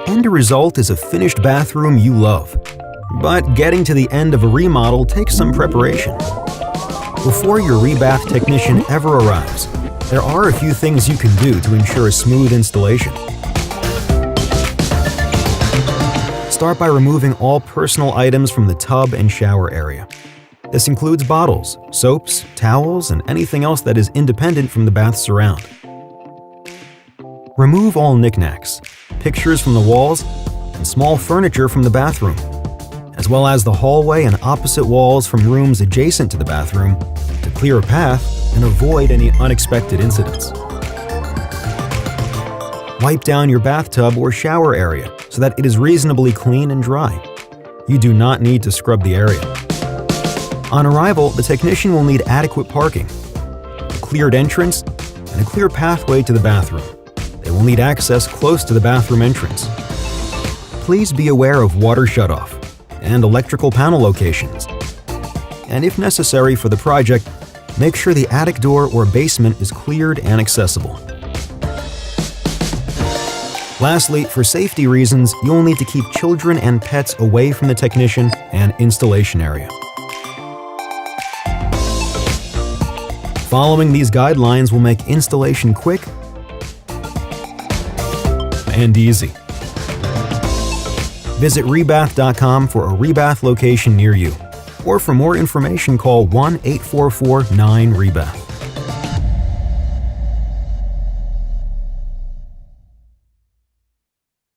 End result is a finished bathroom you love. But getting to the end of a remodel takes some preparation. Before your rebath technician ever arrives, there are a few things you can do to ensure a smooth installation. Start by removing all personal items from the tub and shower area. This includes bottles, soaps, towels, and anything else that is independent from the bath surround. Remove all knickknacks, pictures from the walls, and small furniture from the bathroom, as well as the hallway and opposite walls from rooms adjacent to the bathroom to clear a path and avoid any unexpected incidents. Wipe down your bathtub or shower area so that it is reasonably clean and dry. You do not need to scrub the area. On arrival, the technician will need adequate parking, a cleared entrance, and a clear pathway to the bathroom. They will need access close to the bathroom entrance. Please be aware of water shutoff and electrical panel locations. And if necessary for the project, make sure the attic door or basement is cleared and accessible. Lastly, for safety reasons, you'll need to keep children and pets away from the technician and installation area. Following these guidelines will make installation quick and easy. Visit rebath.com for a rebath location near you, or for more information call 1-844-9-REBATH.